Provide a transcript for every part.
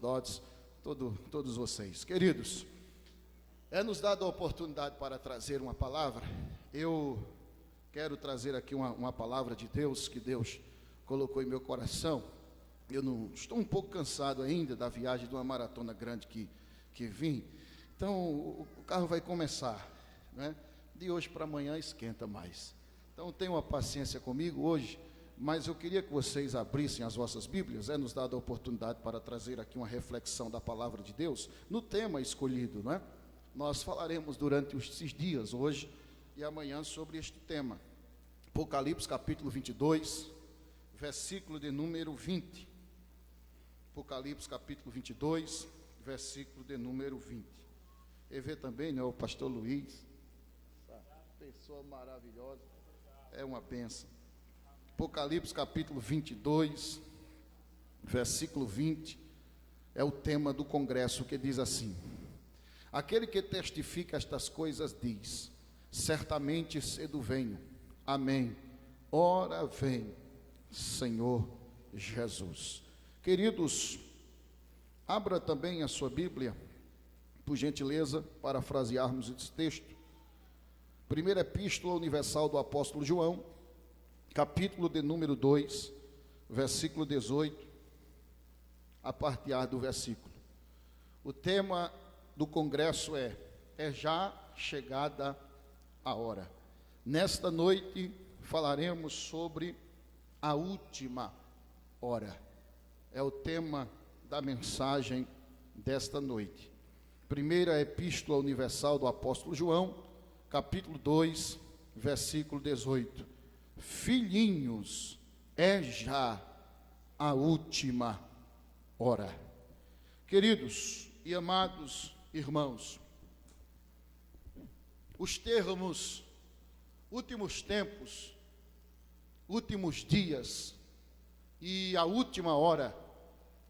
sacerdotes, todos vocês. Queridos, nos dado a oportunidade para trazer uma palavra. Eu quero trazer aqui uma palavra de Deus, que Deus colocou em meu coração. Eu não estou um pouco cansado ainda da viagem de uma maratona grande que vim. Então o carro vai começar, né? De hoje para amanhã esquenta mais. Então tenham uma paciência comigo hoje, mas eu queria que vocês abrissem as vossas Bíblias. Nos dado a oportunidade para trazer aqui uma reflexão da palavra de Deus no tema escolhido, não é? Nós falaremos durante esses dias, hoje e amanhã, sobre este tema. Apocalipse capítulo 22, versículo de número 20. Apocalipse capítulo 22, versículo de número 20. E vê também, né, o pastor Luiz, essa pessoa maravilhosa, é uma bênção. Apocalipse capítulo 22, versículo 20, é o tema do congresso, que diz assim: aquele que testifica estas coisas diz: certamente cedo venho. Amém. Ora vem, Senhor Jesus. Queridos, abra também a sua Bíblia, por gentileza, parafrasearmos esse texto. Primeira Epístola Universal do Apóstolo João, capítulo de número 2, versículo 18, a partir do versículo. O tema do congresso é já chegada a hora. Nesta noite falaremos sobre a última hora. É o tema da mensagem desta noite. Primeira Epístola Universal do Apóstolo João, capítulo 2, versículo 18. Filhinhos, é já a última hora. Queridos e amados irmãos, os termos últimos tempos, últimos dias e a última hora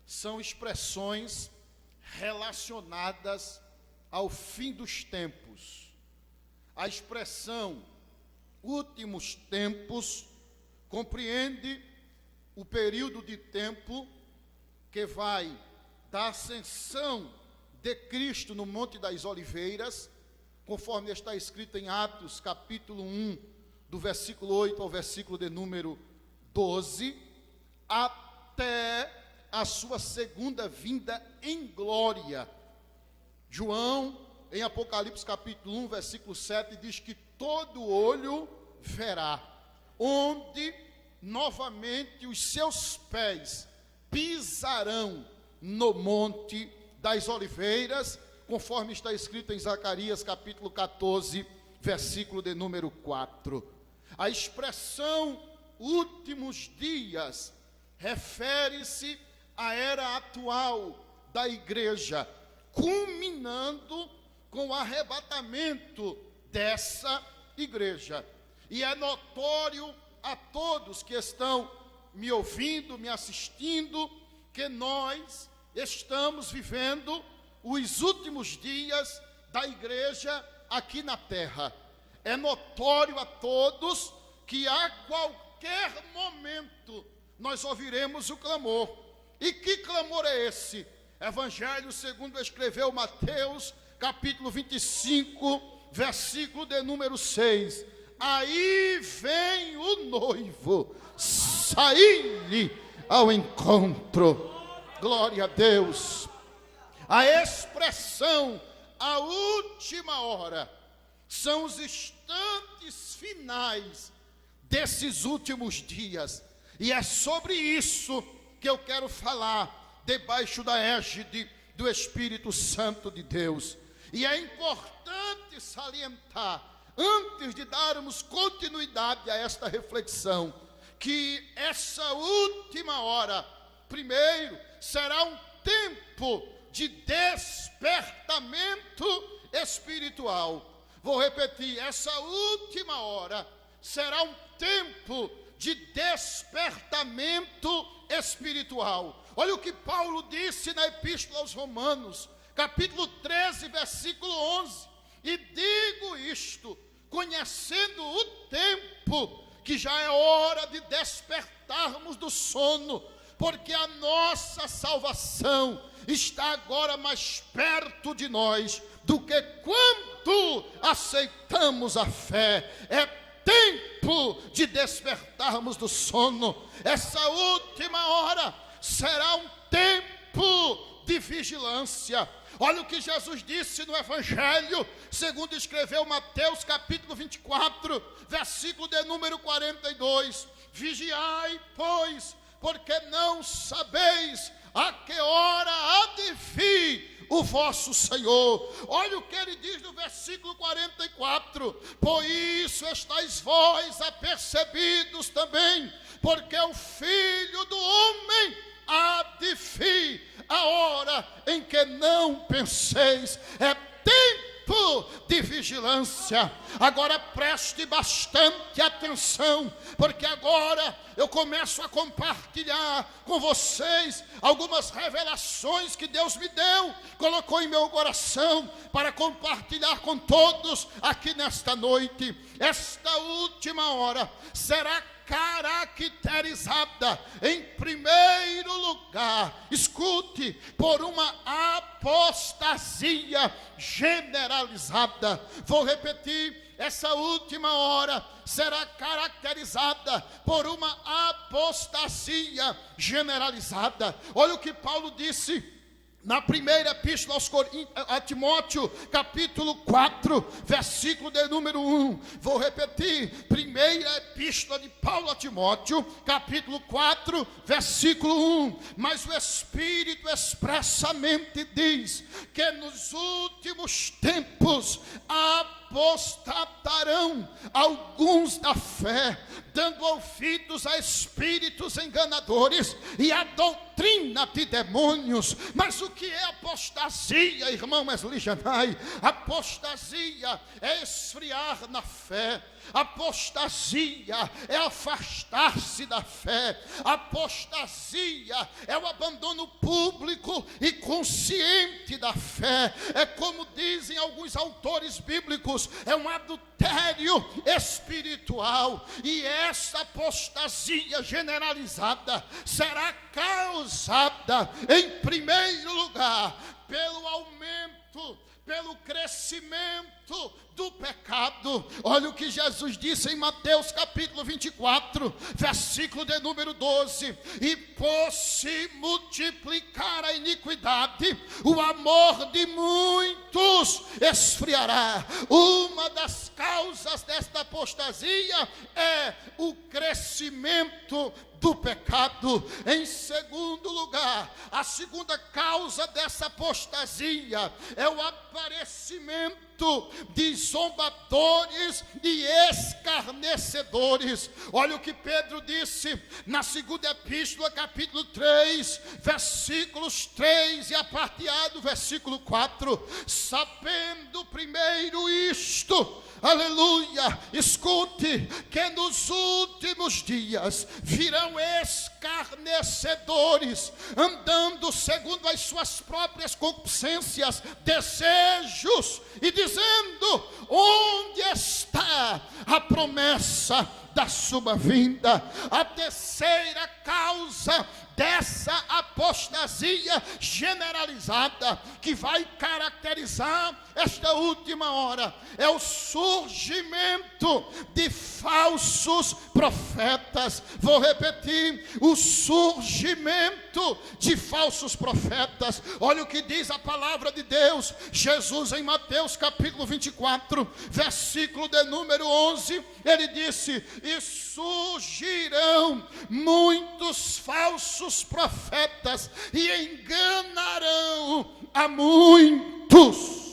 são expressões relacionadas ao fim dos tempos. A expressão últimos tempos compreende o período de tempo que vai da ascensão de Cristo no Monte das Oliveiras, conforme está escrito em Atos, capítulo 1, do versículo 8 ao versículo de número 12, até a sua segunda vinda em glória. João, em Apocalipse capítulo 1, versículo 7, diz que todo olho verá, onde novamente os seus pés pisarão no Monte das Oliveiras, conforme está escrito em Zacarias capítulo 14, versículo de número 4. A expressão últimos dias refere-se à era atual da igreja, culminando com o arrebatamento dessa igreja. E é notório a todos que estão me ouvindo, me assistindo, que nós estamos vivendo os últimos dias da igreja aqui na terra. É notório a todos que a qualquer momento nós ouviremos o clamor. E que clamor é esse? Evangelho segundo escreveu Mateus, capítulo 25, versículo de número 6. Aí vem o noivo, saí-lhe ao encontro. Glória a Deus. A expressão a última hora são os instantes finais desses últimos dias. E é sobre isso que eu quero falar, debaixo da égide do Espírito Santo de Deus. E é importante salientar, antes de darmos continuidade a esta reflexão, que essa última hora, primeiro, será um tempo de despertamento espiritual. Vou repetir, essa última hora será um tempo de despertamento espiritual. Olha o que Paulo disse na Epístola aos Romanos, capítulo 13, versículo 11. E digo isto, conhecendo o tempo, que já é hora de despertarmos do sono, porque a nossa salvação está agora mais perto de nós do que quando aceitamos a fé. É tempo de despertarmos do sono. Essa última hora será um tempo de vigilância. Olha o que Jesus disse no Evangelho, segundo escreveu Mateus capítulo 24, versículo de número 42. Vigiai, pois, porque não sabeis a que hora há de vir o vosso Senhor. Olha o que ele diz no versículo 44. Por isso estáis vós apercebidos também, porque o Filho do Homem há de vir a hora em que não penseis. É tempo de vigilância. Agora preste bastante atenção, porque agora eu começo a compartilhar com vocês algumas revelações que Deus me deu, colocou em meu coração para compartilhar com todos aqui nesta noite. Esta última hora será caracterizada, em primeiro lugar, escute, por uma apostasia generalizada. Vou repetir. Essa última hora será caracterizada por uma apostasia generalizada. Olha o que Paulo disse na primeira epístola a Timóteo, capítulo 4, versículo de número 1. Vou repetir, primeira epístola de Paulo a Timóteo, capítulo 4, versículo 1. Mas o Espírito expressamente diz que nos últimos tempos apostatarão alguns da fé, dando ouvidos a espíritos enganadores e a doutrina de demônios. Mas o que é apostasia, irmão Wesley Janai? Apostasia é esfriar na fé. Apostasia é afastar-se da fé. Apostasia é o abandono público e consciente da fé. É como dizem alguns autores bíblicos, é um adultério espiritual. E essa apostasia generalizada será causada, em primeiro lugar, pelo aumento, pelo crescimento do pecado. Olha o que Jesus disse em Mateus capítulo 24, versículo de número 12. E por se multiplicar a iniquidade, o amor de muitos esfriará. Uma das causas desta apostasia é o crescimento do pecado. Em segundo lugar, a segunda causa dessa apostasia é o aparecimento de zombadores e escarnecedores. Olha o que Pedro disse na segunda epístola, capítulo 3, versículos 3 e a parte A do versículo 4. Sabendo primeiro isto, aleluia, escute, que nos últimos dias virão escarnecedores, andando segundo as suas próprias concupiscências, desejos, e dizendo: onde está a promessa da sua vinda? A terceira causa dessa apostasia generalizada, que vai caracterizar esta última hora, é o surgimento de falsos profetas. Vou repetir, o surgimento de falsos profetas. Olha o que diz a palavra de Deus. Jesus, em Mateus capítulo 24, versículo de número 11, ele disse: e surgirão muitos falsos profetas e enganarão a muitos.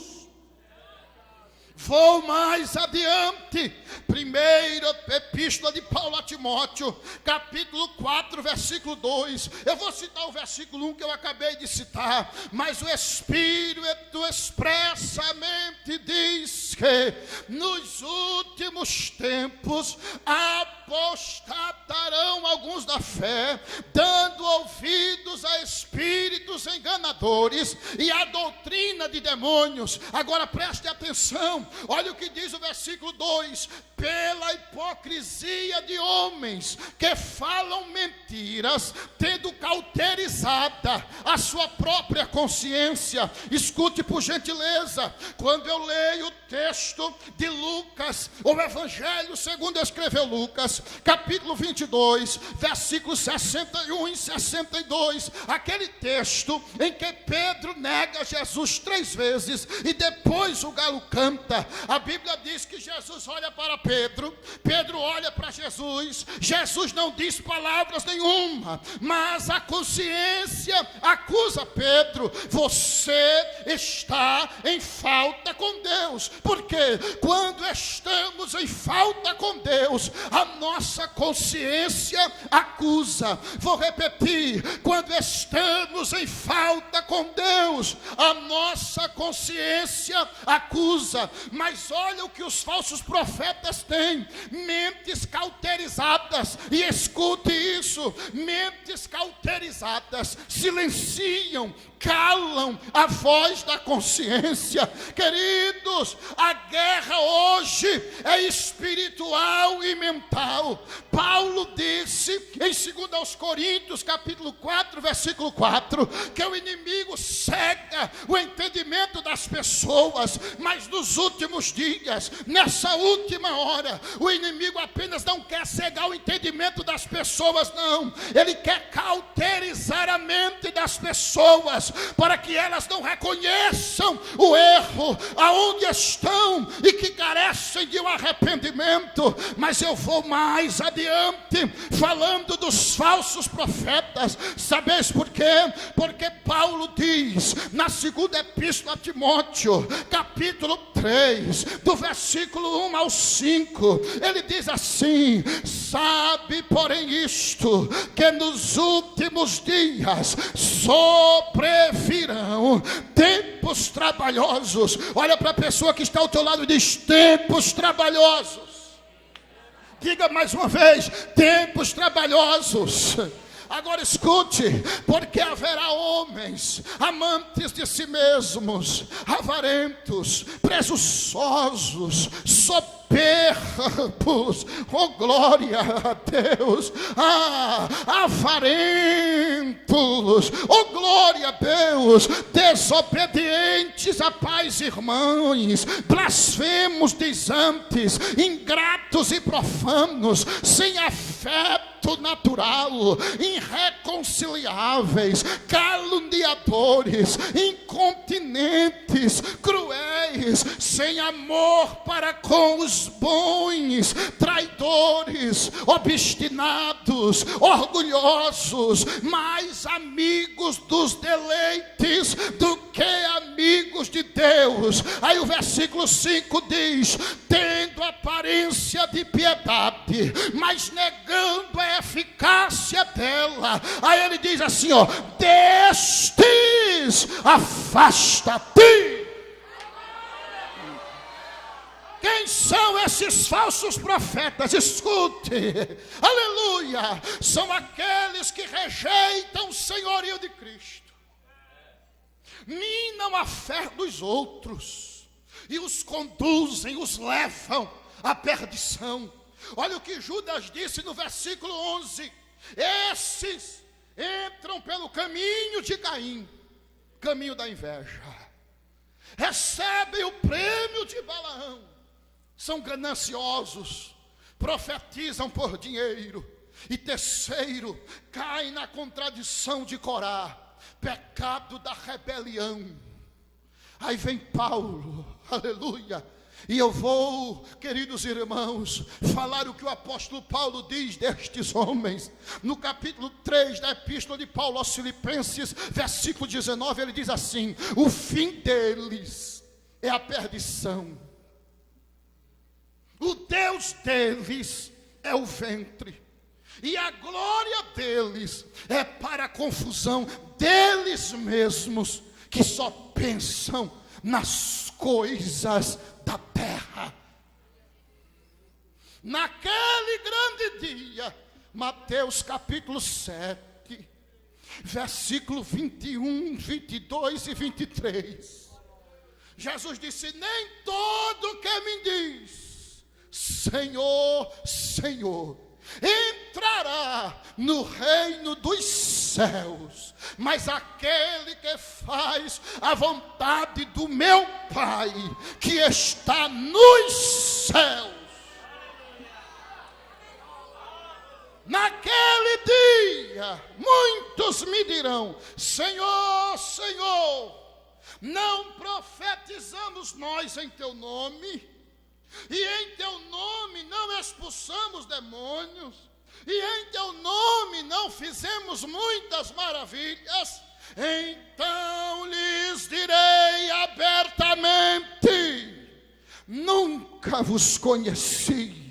Vou mais adiante, primeira epístola de Paulo a Timóteo, capítulo 4, versículo 2. Eu vou citar o versículo 1 que eu acabei de citar, mas o Espírito expressamente diz que nos últimos tempos apostatarão alguns da fé, dando ouvidos a espíritos enganadores e a doutrina de demônios. Agora preste atenção, olha o que diz o versículo 2: pela hipocrisia de homens que falam mentiras, tendo cauterizada a sua própria consciência. Escute por gentileza, quando eu leio o texto de Lucas, o Evangelho segundo escreveu Lucas, capítulo 22, versículos 61 e 62, aquele texto em que Pedro nega Jesus 3 vezes e depois o galo canta, a Bíblia diz que Jesus olha para Pedro, Pedro olha para Jesus, Jesus não diz palavras nenhuma, mas a consciência acusa Pedro: você está em falta com Deus. Porque quando estamos em falta com Deus, a nossa consciência acusa. Vou repetir: quando estamos em falta com Deus, a nossa consciência acusa. Mas olha o que os falsos profetas têm: mentes cauterizadas. E escute isso: mentes cauterizadas silenciam, calam a voz da consciência. Queridos, a guerra hoje é espiritual e mental. Paulo disse em 2 Coríntios capítulo 4, versículo 4, que o inimigo cega o entendimento das pessoas, mas nos últimos dias, nessa última hora, o inimigo apenas não quer cegar o entendimento das pessoas, não, ele quer cauterizar a mente das pessoas, para que elas não reconheçam o erro aonde estão e que carecem de um arrependimento. Mas eu vou mais adiante, falando dos falsos profetas. Sabeis por quê? Porque Paulo diz na segunda epístola a Timóteo, capítulo 3, do versículo 1 ao 5, ele diz assim: sabe porém isto, que nos últimos dias sobrevirão tempos trabalhosos. Olha para a pessoa que está ao teu lado e diz: tempos trabalhosos. Diga mais uma vez: tempos trabalhosos. Agora escute: porque haverá homens amantes de si mesmos, avarentos, presunçosos, soberbos, oh glória a Deus, avarentos, oh glória a Deus, desobedientes a pais e irmãos, blasfemos, disantes, ingratos e profanos, sem afeto natural, irreconciliáveis, caluniadores, incontinentes, cruéis, sem amor para com os bons, traidores, obstinados, orgulhosos, mais amigos dos deleites do que amigos de Deus. Aí o versículo 5 diz: tendo aparência de piedade, mas negando a eficácia dela. Aí ele diz assim, ó: destes afasta-te. Quem são esses falsos profetas? Escute, aleluia, são aqueles que rejeitam o senhorio de Cristo, minam a fé dos outros e os conduzem, os levam à perdição. Olha o que Judas disse no versículo 11: esses entram pelo caminho de Caim, caminho da inveja, recebem o prêmio de Balaão, são gananciosos, profetizam por dinheiro. E terceiro, caem na contradição de Corá, pecado da rebelião. Aí vem Paulo, aleluia, e eu vou, queridos irmãos, falar o que o apóstolo Paulo diz destes homens. No capítulo 3 da epístola de Paulo aos Filipenses, versículo 19, ele diz assim: o fim deles é a perdição, o Deus deles é o ventre, e a glória deles é para a confusão deles mesmos, que só pensam nas coisas da terra. naquele grande dia, Mateus capítulo 7, versículo 21, 22 e 23. Jesus disse: nem todo que me diz Senhor, Senhor, entrará no reino dos céus, mas aquele que faz a vontade do meu Pai que está nos céus. Naquele dia, muitos me dirão: Senhor, Senhor, não profetizamos nós em teu nome, e em teu nome não expulsamos demônios, e em teu nome não fizemos muitas maravilhas? Então lhes direi abertamente: nunca vos conheci.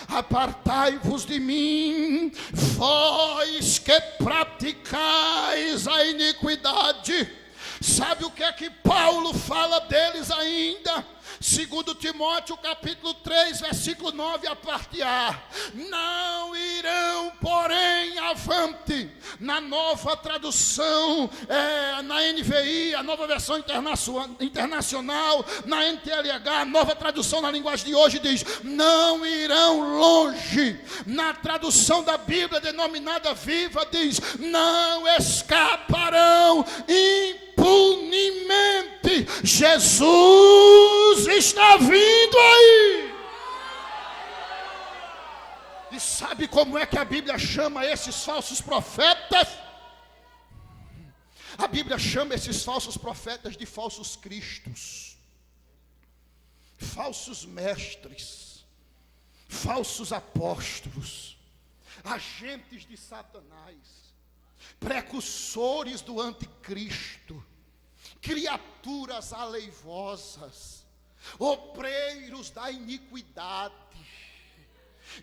Apartai-vos de mim, vós que praticais a iniquidade. Sabe o que é que Paulo fala deles ainda? 2 Timóteo capítulo 3, versículo 9, a parte A: não irão, porém, avante. Na nova tradução, na NVI, a nova versão internacional, na NTLH, a nova tradução na linguagem de hoje diz: não irão longe. Na tradução da Bíblia denominada Viva diz: não escaparão impunemente. Jesus está vindo aí. E sabe como é que a Bíblia chama esses falsos profetas? A Bíblia chama esses falsos profetas de falsos cristos, falsos mestres, falsos apóstolos, agentes de Satanás, precursores do anticristo, criaturas aleivosas, obreiros da iniquidade,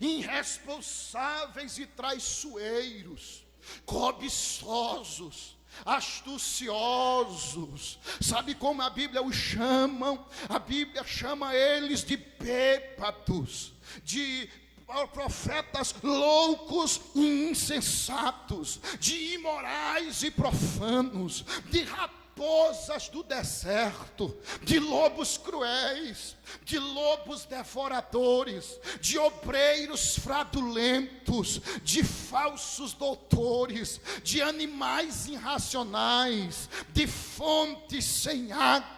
irresponsáveis e traiçoeiros, cobiçosos, astuciosos. Sabe como a Bíblia os chama? A Bíblia chama eles de bêbados, de profetas loucos e insensatos, de imorais e profanos, de raposas do deserto, de lobos cruéis, de lobos devoradores, de obreiros fraudulentos, de falsos doutores, de animais irracionais, de fontes sem água,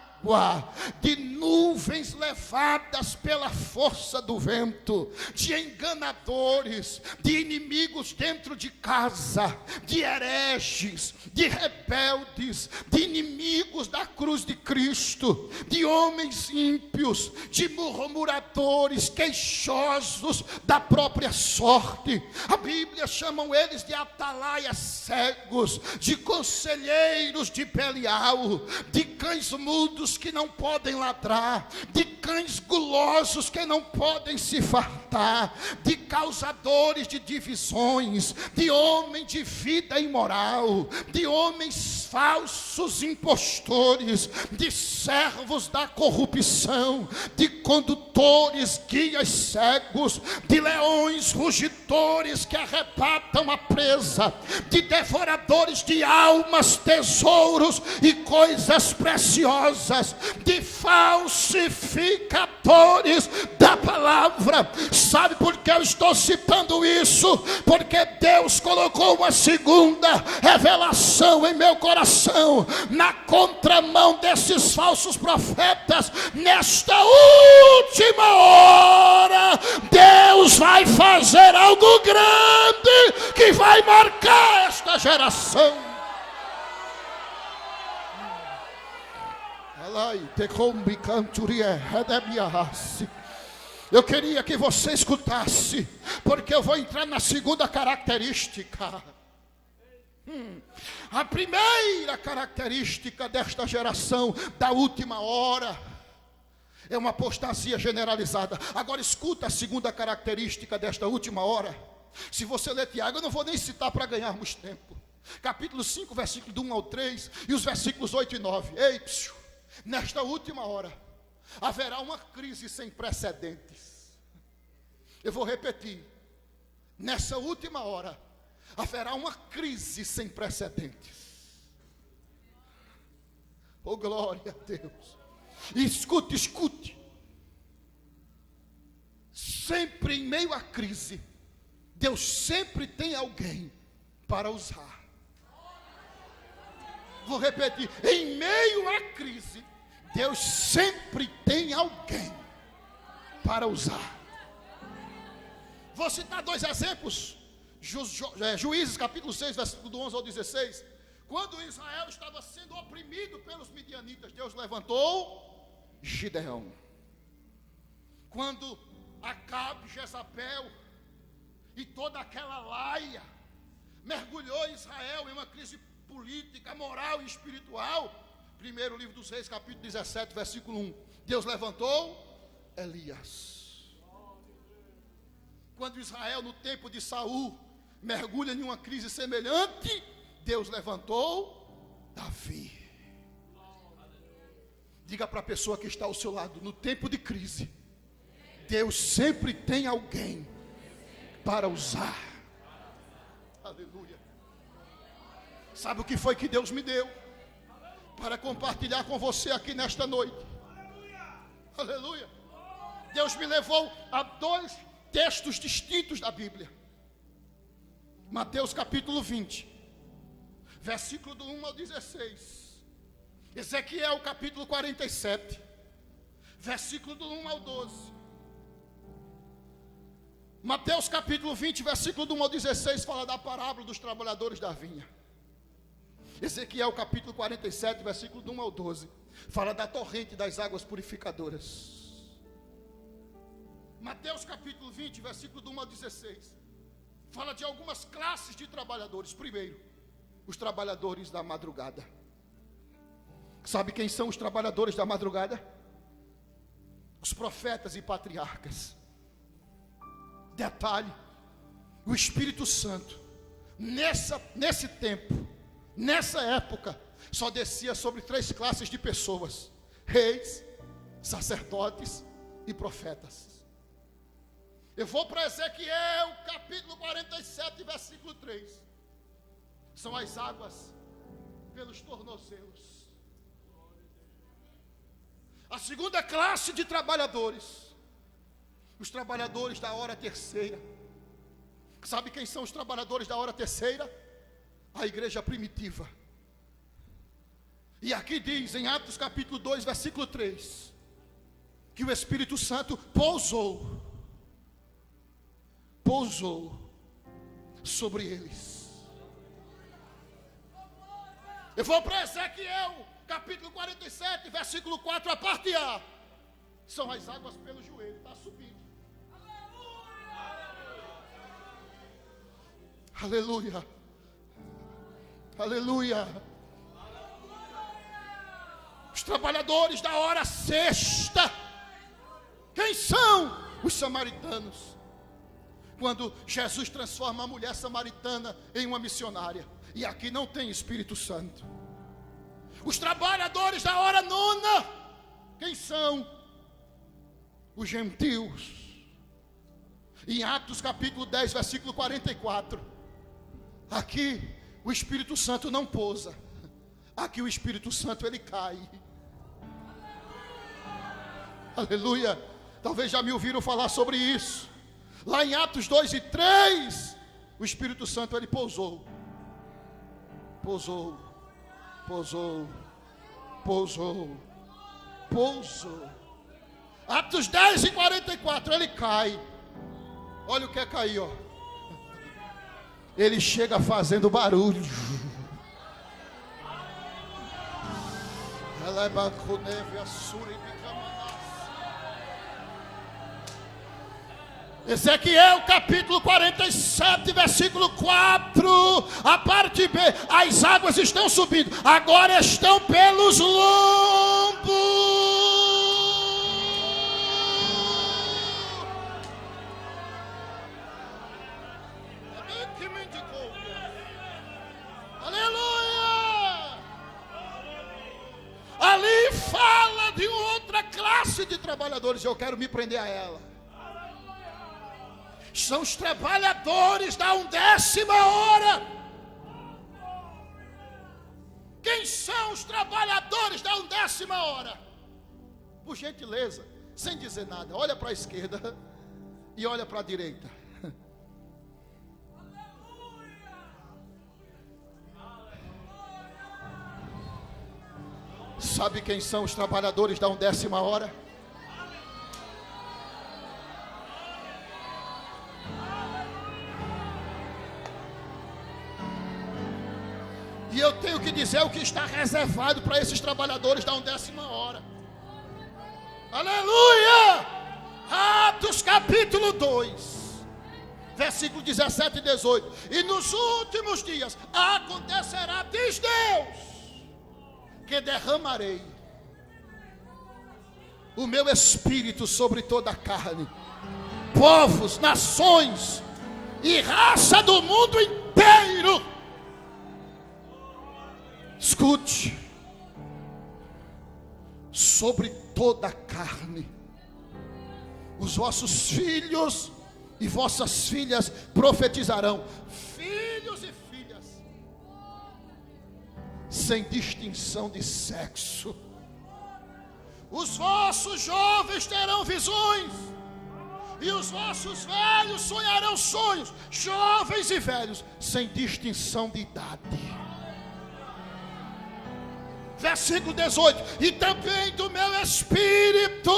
de nuvens levadas pela força do vento, de enganadores, de inimigos dentro de casa, de hereges, de rebeldes, de inimigos da cruz de Cristo, de homens ímpios, de murmuradores, queixosos da própria sorte. A Bíblia chama eles de atalaias cegos, de conselheiros de Belial, de cães mudos que não podem ladrar, de cães gulosos que não podem se fartar, de causadores de divisões, de homem de vida imoral, de homens falsos impostores, de servos da corrupção, de condutores, guias cegos, de leões rugidores que arrebatam a presa, de devoradores de almas, tesouros e coisas preciosas, de falsificadores da palavra. Sabe por que eu estou citando isso? Porque Deus colocou uma segunda revelação em meu coração, na contramão desses falsos profetas. Nesta última hora, Deus vai fazer algo grande que vai marcar esta geração. Eu queria que você escutasse, porque eu vou entrar na segunda característica. A primeira característica desta geração da última hora é uma apostasia generalizada. Agora escuta a segunda característica desta última hora. Se você ler Tiago, eu não vou nem citar para ganharmos tempo. Capítulo 5, versículo do 1 ao 3 e os versículos 8 e 9. Ei, nesta última hora haverá uma crise sem precedentes. Eu vou repetir. Nessa última hora, haverá uma crise sem precedentes. Oh, glória a Deus. E escute, escute. Sempre em meio à crise, Deus sempre tem alguém para usar. Vou repetir. Em meio à crise, Deus sempre tem alguém para usar. Vou citar 2 exemplos. Juízes capítulo 6, versículo do 11 ao 16. Quando Israel estava sendo oprimido pelos midianitas, Deus levantou Gideão. Quando Acabe, Jezabel e toda aquela laia mergulhou Israel em uma crise política, moral e espiritual. Primeiro livro dos Reis, capítulo 17, versículo 1. Deus levantou Elias. Quando Israel, no tempo de Saul, mergulha em uma crise semelhante, Deus levantou Davi. Diga para a pessoa que está ao seu lado: no tempo de crise, Deus sempre tem alguém para usar. Aleluia. Sabe o que foi que Deus me deu para compartilhar com você aqui nesta noite? Aleluia. Deus me levou a 2 textos distintos da Bíblia. Mateus capítulo 20, versículo do 1 ao 16. Ezequiel capítulo 47, versículo do 1 ao 12. Mateus capítulo 20, versículo do 1 ao 16, fala da parábola dos trabalhadores da vinha. Ezequiel capítulo 47, versículo do 1 ao 12, fala da torrente das águas purificadoras. Mateus capítulo 20, versículo do 1 ao 16, fala de algumas classes de trabalhadores. Primeiro, os trabalhadores da madrugada. Sabe quem são os trabalhadores da madrugada? Os profetas e patriarcas. Detalhe, o Espírito Santo, nesse tempo, nessa época, só descia sobre 3 classes de pessoas: reis, sacerdotes e profetas. Eu vou para Ezequiel capítulo 47, versículo 3. São as águas pelos tornozelos. A segunda classe de trabalhadores, os trabalhadores da hora terceira. Sabe quem são os trabalhadores da hora terceira? A igreja primitiva. E aqui diz em Atos capítulo 2, versículo 3, que o Espírito Santo pousou sobre eles. Eu vou para Ezequiel capítulo 47, versículo 4, a parte A. São as águas pelo joelho, está subindo. Aleluia. Aleluia. Os trabalhadores da hora sexta. Quem são? Os samaritanos. Quando Jesus transforma a mulher samaritana em uma missionária. E aqui não tem Espírito Santo. Os trabalhadores da hora nona. Quem são? Os gentios. Em Atos capítulo 10, versículo 44. Aqui o Espírito Santo não pousa. Aqui o Espírito Santo ele cai. Aleluia. Talvez já me ouviram falar sobre isso. Lá em Atos 2 e 3, o Espírito Santo ele pousou. Atos 10 e 44, ele cai. Olha o que é cair, ó. Ele chega fazendo barulho. Ezequiel capítulo 47, versículo 4, a parte B. As águas estão subindo, agora estão pelos lombos. Aleluia. Ali fala de outra classe de trabalhadores. Eu quero me prender a ela. são os trabalhadores da 11ª hora. Quem são os trabalhadores da 11ª hora? Por gentileza, sem dizer nada, olha para a esquerda e olha para a direita. Sabe quem são os trabalhadores da 11ª hora? E eu tenho que dizer o que está reservado para esses trabalhadores da 11ª hora. Aleluia! Atos capítulo 2, versículo 17 e 18. E nos últimos dias acontecerá, diz Deus, que derramarei o meu espírito sobre toda a carne. Povos, nações e raça do mundo inteiro. Escute, sobre toda a carne, os vossos filhos e vossas filhas profetizarão, filhos e filhas, sem distinção de sexo. Os vossos jovens terão visões, e os vossos velhos sonharão sonhos, jovens e velhos, sem distinção de idade. Versículo 18: e também do meu espírito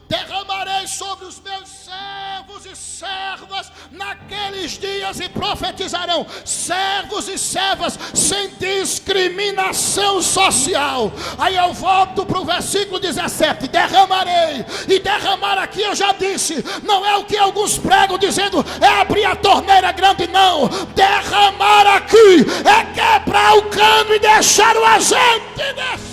derramarei sobre os meus servos e servas naqueles dias, e profetizarão, servos e servas sem discriminação social. Aí eu volto para o versículo 17: derramarei. E derramar aqui, eu já disse, não é o que alguns pregam dizendo é abrir a torneira grande, não. Derramar aqui é quebrar o cano e deixar o azeite descer.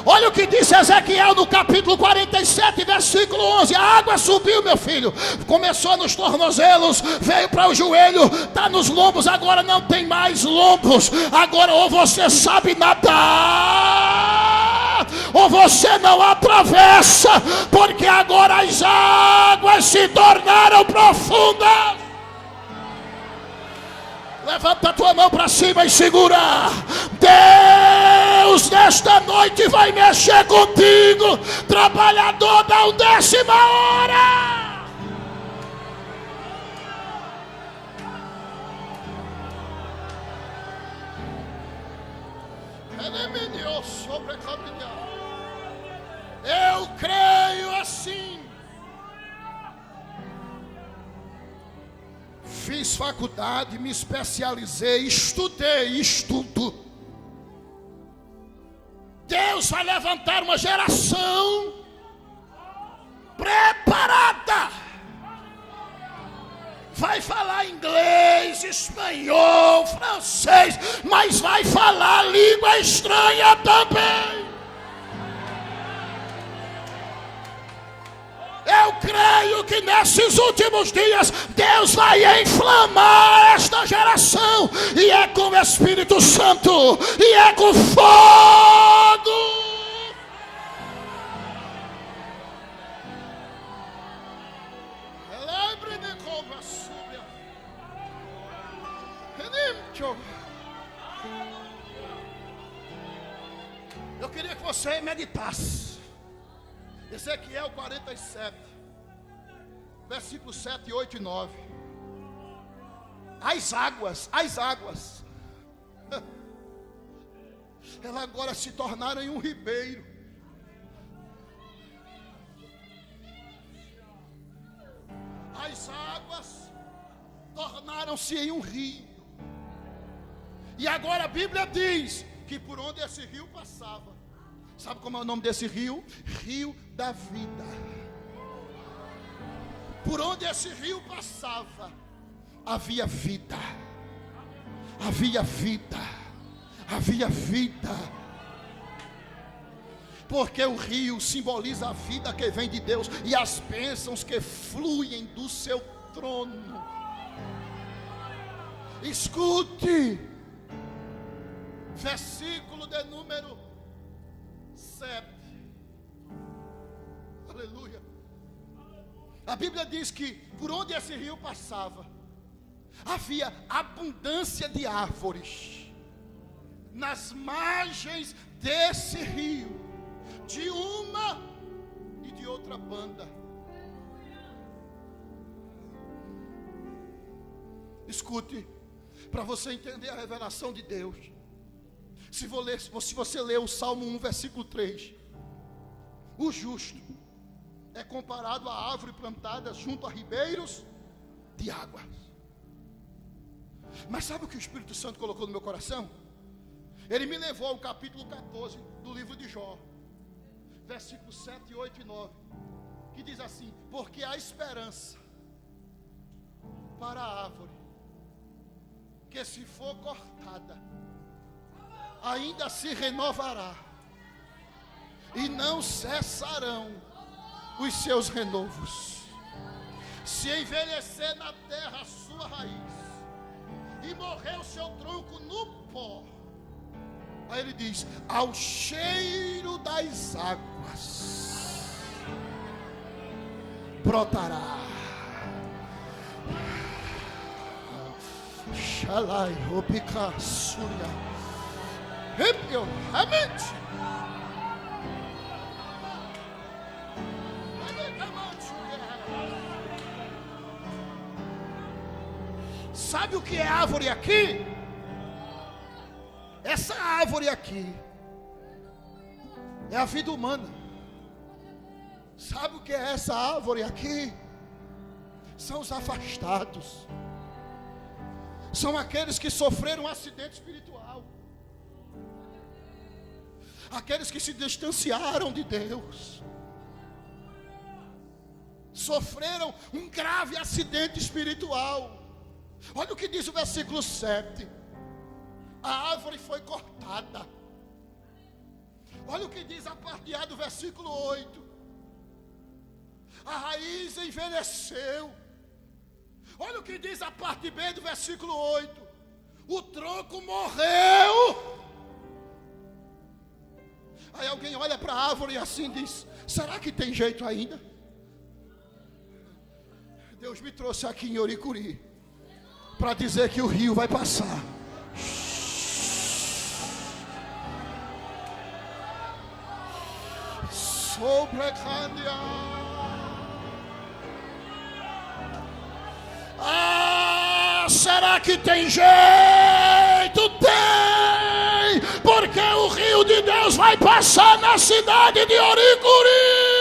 Olha o que disse Ezequiel no capítulo 47, versículo 11. A água subiu, meu filho, começou nos tornozelos, veio para o joelho, está nos lombos, agora não tem mais lombos. Agora ou você sabe nadar, ou você não atravessa, porque agora as águas se tornaram profundas. Levanta a tua mão para cima e segura. Deus nesta noite vai mexer contigo, trabalhador da 11ª hora. Eu creio assim. Fiz faculdade, me especializei, estudei, estudo. Deus vai levantar uma geração preparada. Vai falar inglês, espanhol, francês, mas vai falar língua estranha também. Eu creio que nesses últimos dias Deus vai inflamar esta geração, e é com o Espírito Santo, e é com fogo. Eu queria que você meditasse Ezequiel 47, versículos 7, 8 e 9. As águas, elas agora se tornaram em um ribeiro. As águas tornaram-se em um rio. E agora a Bíblia diz que por onde esse rio passava, sabe como é o nome desse rio? Rio da vida. Por onde esse rio passava, havia vida. Havia vida. Havia vida. Porque o rio simboliza a vida que vem de Deus e as bênçãos que fluem do seu trono. Escute. versículo de número 7. Aleluia. A Bíblia diz que por onde esse rio passava, havia abundância de árvores. Nas margens desse rio, de uma e de outra banda. Escute, para você entender a revelação de Deus. Se você ler o Salmo 1, versículo 3, o justo é comparado à árvore plantada junto a ribeiros de água. Mas sabe o que o Espírito Santo colocou no meu coração? Ele me levou ao capítulo 14 do livro de Jó, versículos 7, 8 e 9, que diz assim: porque há esperança para a árvore, que se for cortada, ainda se renovará, e não cessarão os seus renovos. Se envelhecer na terra a sua raiz, e morrer o seu tronco no pó, aí ele diz: ao cheiro das águas brotará. Shalai, Opica, Súria, Ripio, Amente. Sabe o que é árvore aqui? Essa árvore aqui é a vida humana. Sabe o que é essa árvore aqui? São os afastados. São aqueles que sofreram um acidente espiritual. Aqueles que se distanciaram de Deus. Sofreram um grave acidente espiritual. Olha o que diz o versículo 7. A árvore foi cortada. Olha o que diz a parte A do versículo 8. A raiz envelheceu. Olha o que diz a parte B do versículo 8. O tronco morreu. Aí alguém olha para a árvore e assim diz: será que tem jeito ainda? Deus me trouxe aqui em Oricuri para dizer que o rio vai passar. Sobrecandia. Ah, será que tem jeito? Tem, porque o rio de Deus vai passar na cidade de Oricuri.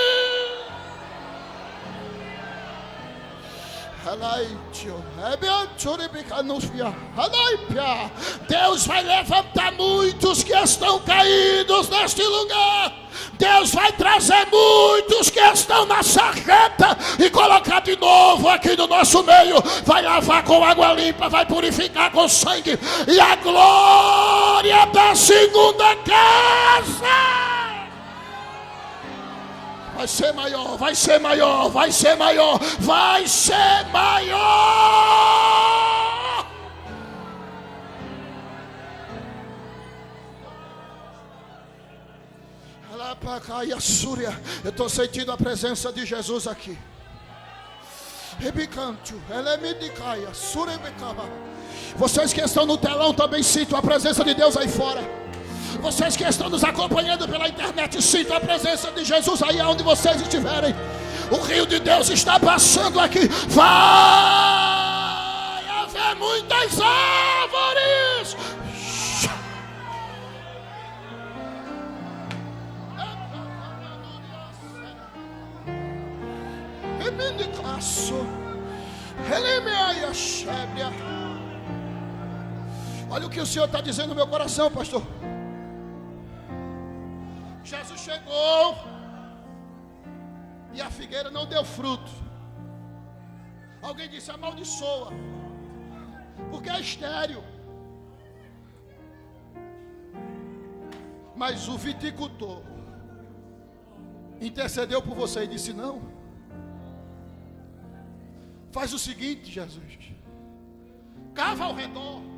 Deus vai levantar muitos que estão caídos neste lugar. Deus vai trazer muitos que estão na sarjeta e colocar de novo aqui no nosso meio. Vai lavar com água limpa, vai purificar com sangue. E a glória da segunda casa vai ser maior, vai ser maior, vai ser maior, vai ser maior. Eu estou sentindo a presença de Jesus aqui. Vocês que estão no telão também sintam a presença de Deus aí fora. Vocês que estão nos acompanhando pela internet, sintam a presença de Jesus aí onde vocês estiverem. O rio de Deus está passando aqui. Vai haver muitas árvores. Olha o que o Senhor está dizendo no meu coração, pastor. Jesus chegou e a figueira não deu fruto. Alguém disse: amaldiçoa, porque é estéril. Mas o viticultor intercedeu por você e disse: não, faz o seguinte, Jesus, cava ao redor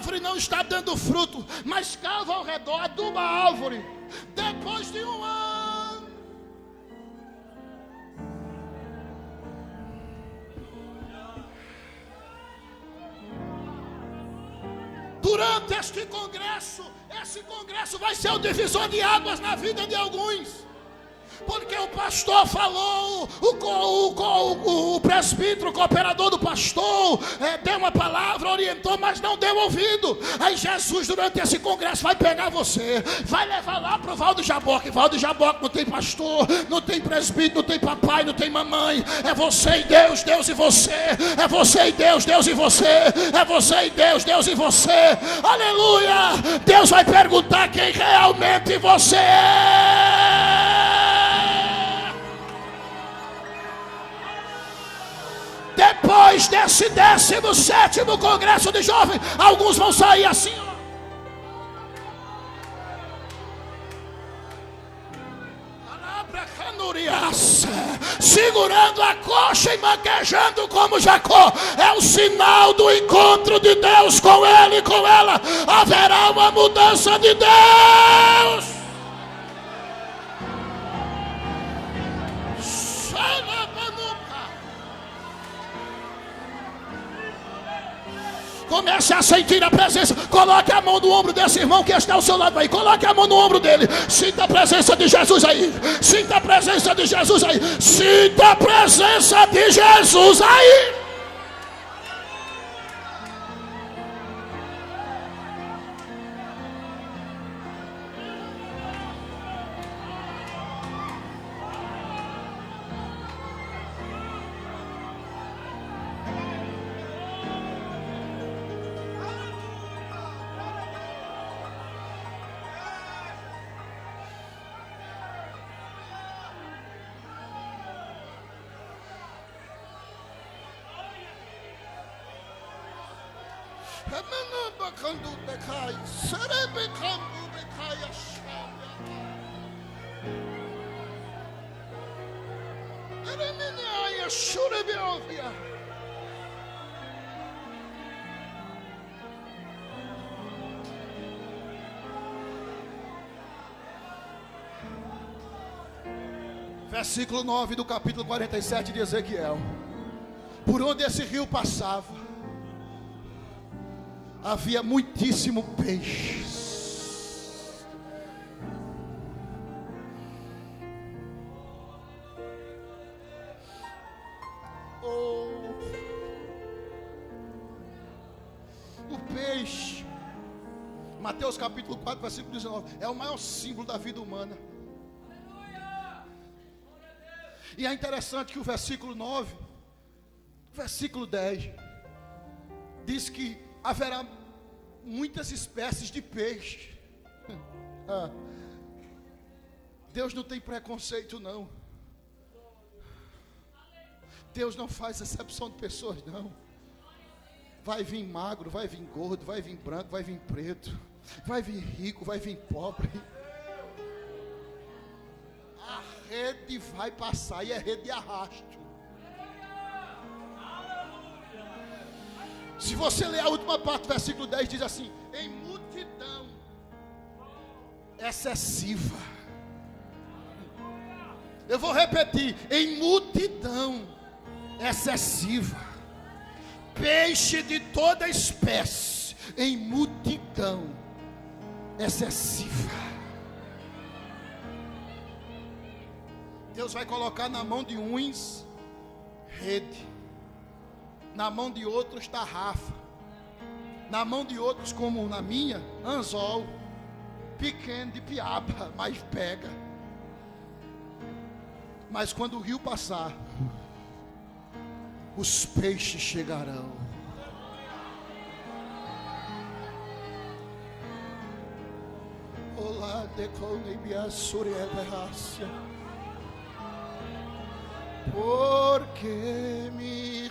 árvore não está dando fruto, mas cava ao redor de uma árvore. Depois de um ano, durante este congresso vai ser o divisor de águas na vida de alguns. Porque o pastor falou, o presbítero, o cooperador do pastor, deu uma palavra, orientou, mas não deu ouvido. Aí Jesus, durante esse congresso, vai pegar você, vai levar lá para o Val do Jaboque. Val do Jaboque não tem pastor, não tem presbítero, não tem papai, não tem mamãe. É você e Deus, Deus e você. É você e Deus, Deus e você. É você e Deus, Deus e você. Aleluia! Deus vai perguntar quem realmente você é. Depois desse 17º congresso de jovens, alguns vão sair assim, ó. Segurando a coxa e manquejando como Jacó. É o sinal do encontro de Deus com ele e com ela. Haverá uma mudança de Deus. Comece a sentir a presença. Coloque a mão no ombro desse irmão que está ao seu lado aí. Coloque a mão no ombro dele. Sinta a presença de Jesus aí. Sinta a presença de Jesus aí. Sinta a presença de Jesus aí. Versículo 9 do capítulo 47 de Ezequiel. Por onde esse rio passava, havia muitíssimo peixe. O peixe, Mateus capítulo 4, versículo 19, é o maior símbolo da vida humana. E é interessante que o versículo 9, versículo 10, diz que haverá muitas espécies de peixe. Deus não tem preconceito, não. Deus não faz acepção de pessoas, não. Vai vir magro, vai vir gordo, vai vir branco, vai vir preto, vai vir rico, vai vir pobre. A rede vai passar e é rede de arrasto. Se você ler a última parte do versículo 10, diz assim: em multidão excessiva. Eu vou repetir: em multidão excessiva. Peixe de toda espécie, em multidão excessiva. Deus vai colocar na mão de uns rede, na mão de outros tarrafa, na mão de outros, como na minha, anzol, pequeno de piaba, mas pega. Mas quando o rio passar, os peixes chegarão. Olá, decolebia surieverrácia. Porque me